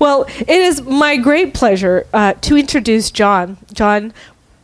Well, it is my great pleasure to introduce John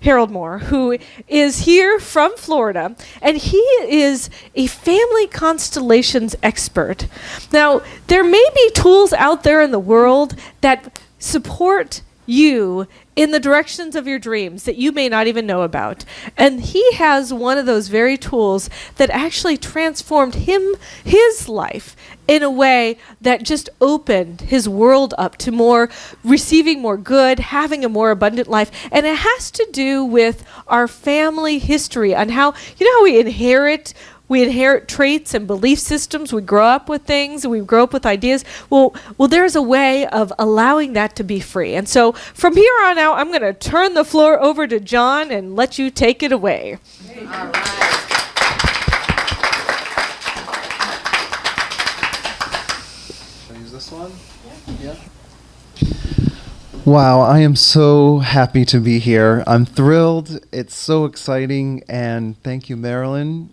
Harold Moore, who is here from Florida, and he is a family constellations expert. Now, there may be tools out there in the world that support you in the directions of your dreams that you may not even know about. And he has one of those very tools that actually transformed his life in a way that just opened his world up to more, receiving more good, having a more abundant life. And it has to do with our family history and how, how we inherit traits and belief systems. We grow up with things. We grow up with ideas. Well, there's a way of allowing that to be free. And so from here on out, I'm going to turn the floor over to John and let you take it away. All right. Should I use this one? Yeah. Wow, I am so happy to be here. I'm thrilled. It's so exciting. And thank you, Marilyn.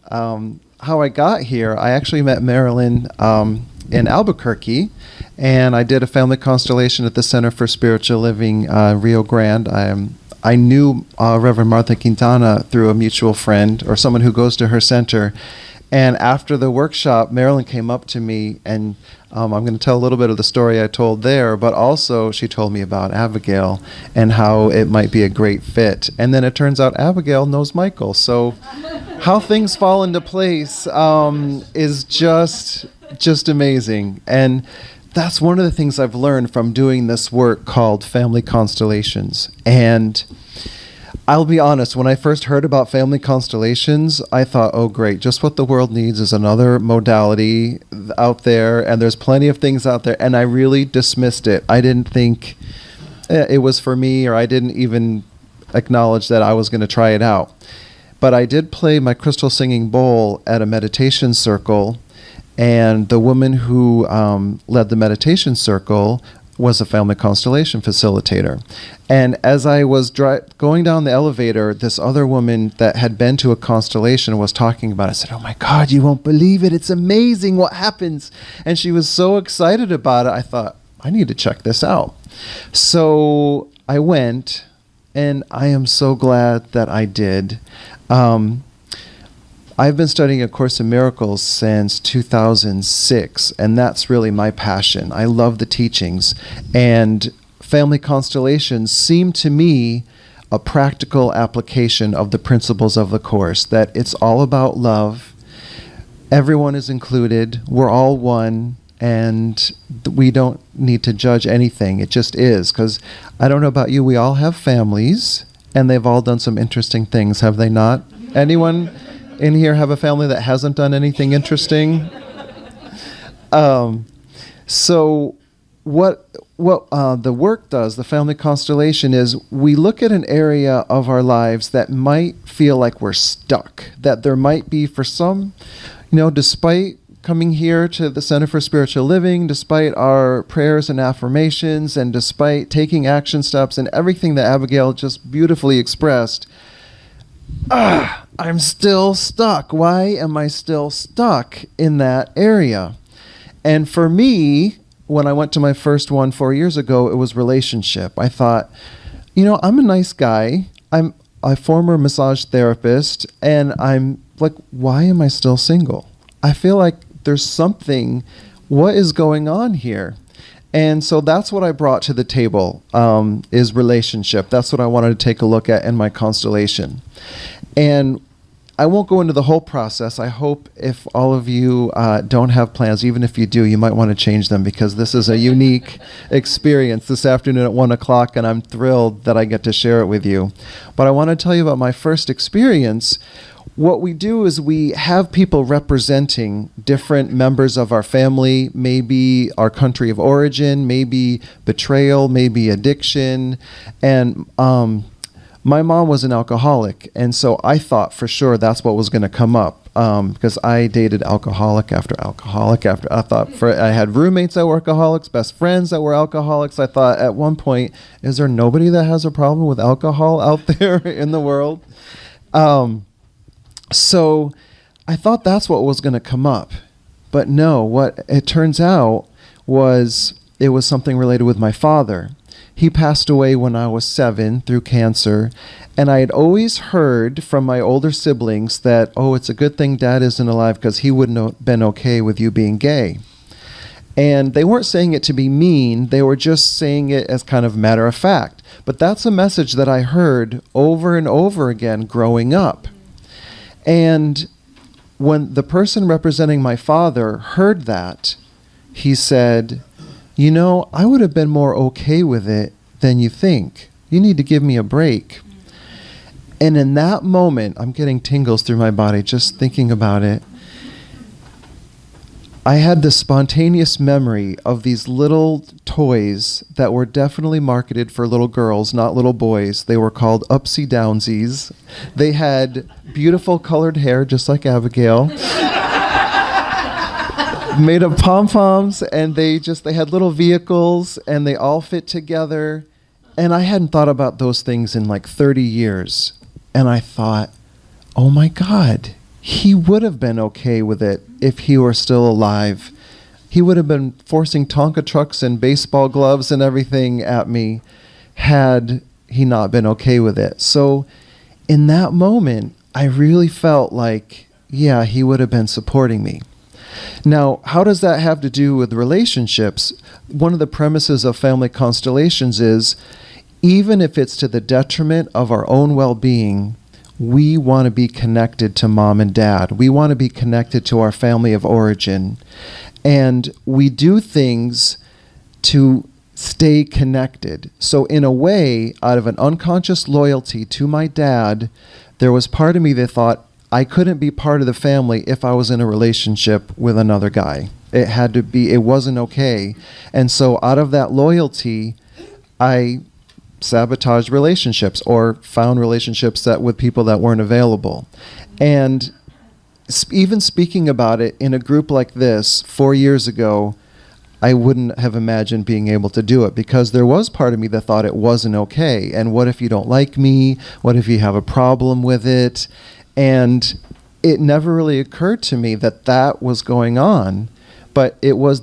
How I got here, I actually met Marilyn in Albuquerque, and I did a family constellation at the Center for Spiritual Living, Rio Grande. I knew Reverend Martha Quintana through a mutual friend or someone who goes to her center. And after the workshop, Marilyn came up to me, and I'm going to tell a little bit of the story I told there, but also she told me about Abigail and how it might be a great fit. And then it turns out Abigail knows Michael. So how things fall into place is just amazing. And that's one of the things I've learned from doing this work called Family Constellations. And I'll be honest, when I first heard about family constellations, I thought, oh, great, just what the world needs is another modality out there, and there's plenty of things out there, and I really dismissed it. I didn't think it was for me, or I didn't even acknowledge that I was going to try it out. But I did play my crystal singing bowl at a meditation circle, and the woman who led the meditation circle was a family constellation facilitator. And as I was going down the elevator, this other woman that had been to a constellation was talking about it. I said, oh my God, you won't believe it. It's amazing what happens. And she was so excited about it. I thought, I need to check this out. So I went, and I am so glad that I did. I've been studying A Course in Miracles since 2006, and that's really my passion. I love the teachings, and family constellations seem to me a practical application of the principles of the Course, that it's all about love, everyone is included, we're all one, and we don't need to judge anything. It just is, because I don't know about you, we all have families, and they've all done some interesting things, have they not? Anyone in here have a family that hasn't done anything interesting? So what the work does, the family constellation, is we look at an area of our lives that might feel like we're stuck, that there might be for some, despite coming here to the Center for Spiritual Living, despite our prayers and affirmations, and despite taking action steps and everything that Abigail just beautifully expressed, I'm still stuck. Why am I still stuck in that area? And for me, when I went to my first one 4 years ago, it was relationship. I thought, I'm a nice guy. I'm a former massage therapist, and I'm like, why am I still single? I feel like there's something, what is going on here? And so that's what I brought to the table, is relationship. That's what I wanted to take a look at in my constellation. And I won't go into the whole process. I hope if all of you don't have plans, even if you do, you might want to change them, because this is a unique experience this afternoon at 1 o'clock, and I'm thrilled that I get to share it with you. But I want to tell you about my first experience. What we do is we have people representing different members of our family, maybe our country of origin, maybe betrayal, maybe addiction. And my mom was an alcoholic, and so I thought for sure that's what was going to come up, because I dated alcoholic after alcoholic after. I had roommates that were alcoholics, best friends that were alcoholics. I thought at one point, is there nobody that has a problem with alcohol out there in the world? So I thought that's what was going to come up. But no, what it turns out was it was something related with my father. He passed away when I was 7 through cancer, and I had always heard from my older siblings that, oh, it's a good thing Dad isn't alive because he wouldn't have been okay with you being gay. And they weren't saying it to be mean, they were just saying it as kind of matter of fact. But that's a message that I heard over and over again growing up. And when the person representing my father heard that, he said, you know, I would have been more okay with it than you think. You need to give me a break. And in that moment, I'm getting tingles through my body just thinking about it. I had this spontaneous memory of these little toys that were definitely marketed for little girls, not little boys. They were called Upsy Downsies. They had beautiful colored hair, just like Abigail. Made of pom-poms, and they had little vehicles, and they all fit together. And I hadn't thought about those things in like 30 years. And I thought, oh my God, he would have been okay with it if he were still alive. He would have been forcing Tonka trucks and baseball gloves and everything at me had he not been okay with it. So in that moment, I really felt like, yeah, he would have been supporting me. Now, how does that have to do with relationships? One of the premises of Family Constellations is, even if it's to the detriment of our own well-being, we want to be connected to Mom and Dad. We want to be connected to our family of origin. And we do things to stay connected. So in a way, out of an unconscious loyalty to my dad, there was part of me that thought I couldn't be part of the family if I was in a relationship with another guy. It had to be, it wasn't okay. And so out of that loyalty, I sabotaged relationships or found relationships that with people that weren't available. And even speaking about it in a group like this 4 years ago, I wouldn't have imagined being able to do it because there was part of me that thought it wasn't okay. And what if you don't like me? What if you have a problem with it? And it never really occurred to me that that was going on. But it was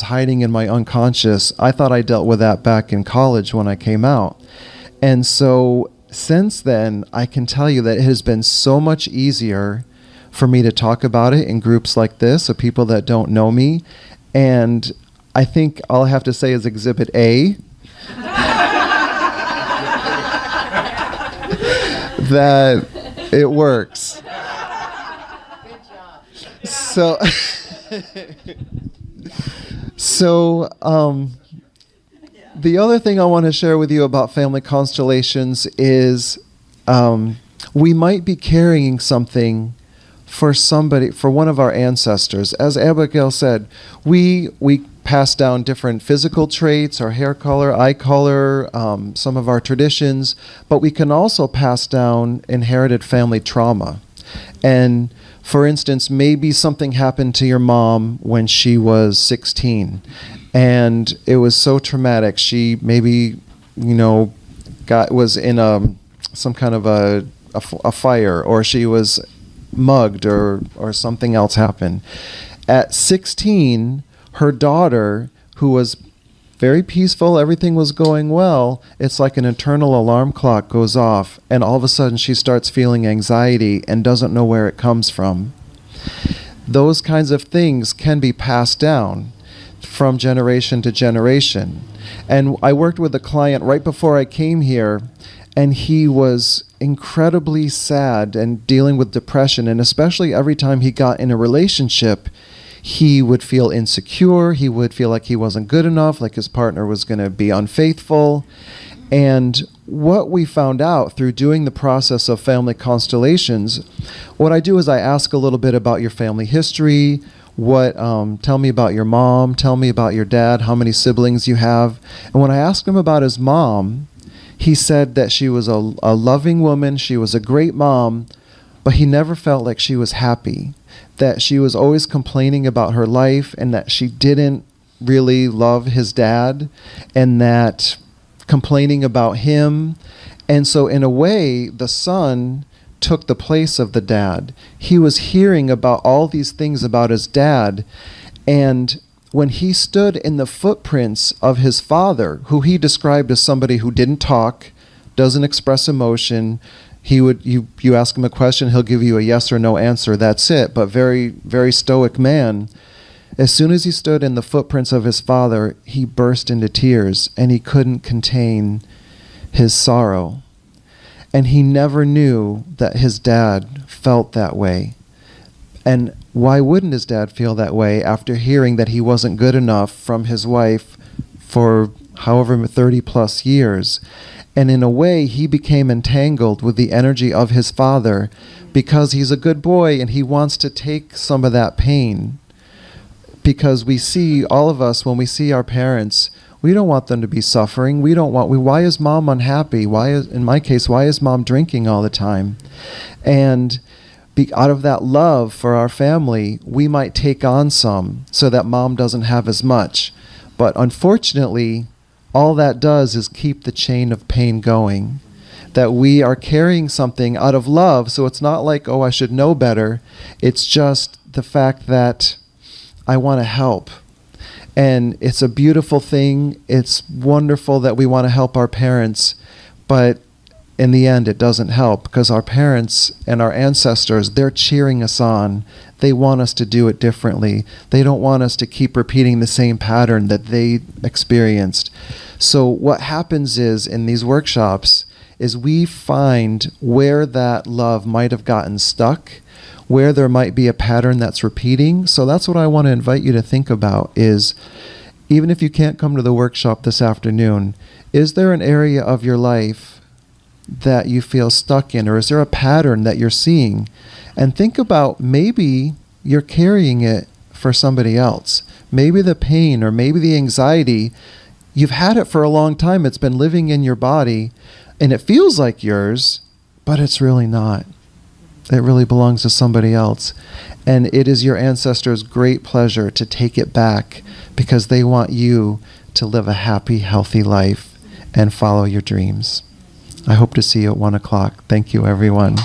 hiding in my unconscious. I thought I dealt with that back in college when I came out. And so since then, I can tell you that it has been so much easier for me to talk about it in groups like this of people that don't know me. And I think all I have to say is Exhibit A. That it works. Good job. So, the other thing I want to share with you about Family Constellations is we might be carrying something for somebody, for one of our ancestors. As Abigail said, we pass down different physical traits, our hair color, eye color, some of our traditions, but we can also pass down inherited family trauma. And for instance, maybe something happened to your mom when she was 16 and it was so traumatic. She maybe, was in some kind of a fire, or she was mugged, or something else happened. At 16, her daughter, who was very peaceful, everything was going well, it's like an internal alarm clock goes off, and all of a sudden she starts feeling anxiety and doesn't know where it comes from. Those kinds of things can be passed down from generation to generation. And I worked with a client right before I came here, and he was incredibly sad and dealing with depression, and especially every time he got in a relationship, he would feel insecure, he would feel like he wasn't good enough, like his partner was going to be unfaithful. And what we found out through doing the process of Family Constellations, what I do is I ask a little bit about your family history, tell me about your mom, tell me about your dad, how many siblings you have. And when I asked him about his mom, he said that she was a loving woman, she was a great mom, but he never felt like she was happy, that she was always complaining about her life and that she didn't really love his dad, and that complaining about him. And so in a way, the son took the place of the dad. He was hearing about all these things about his dad, and when he stood in the footprints of his father, who he described as somebody who didn't talk, doesn't express emotion, you ask him a question, he'll give you a yes or no answer, that's it, but very, very stoic man. As soon as he stood in the footprints of his father, he burst into tears, and he couldn't contain his sorrow. And he never knew that his dad felt that way. And why wouldn't his dad feel that way after hearing that he wasn't good enough from his wife for however 30 plus years? And in a way, he became entangled with the energy of his father because he's a good boy and he wants to take some of that pain. Because we see, all of us, when we see our parents, we don't want them to be suffering. Why is mom unhappy? In my case, why is mom drinking all the time? And out of that love for our family, we might take on some so that mom doesn't have as much. But unfortunately, all that does is keep the chain of pain going. That we are carrying something out of love, so it's not like, oh, I should know better. It's just the fact that I want to help. And it's a beautiful thing. It's wonderful that we want to help our parents, but in the end, it doesn't help because our parents and our ancestors, they're cheering us on. They want us to do it differently. They don't want us to keep repeating the same pattern that they experienced. So what happens is, in these workshops, is we find where that love might have gotten stuck, where there might be a pattern that's repeating. So that's what I want to invite you to think about is, even if you can't come to the workshop this afternoon, is there an area of your life that you feel stuck in, or is there a pattern that you're seeing? And think about, maybe you're carrying it for somebody else. Maybe the pain or maybe the anxiety, you've had it for a long time. It's been living in your body and it feels like yours, but it's really not. It really belongs to somebody else. And it is your ancestors' great pleasure to take it back because they want you to live a happy, healthy life and follow your dreams. I hope to see you at 1 o'clock. Thank you, everyone.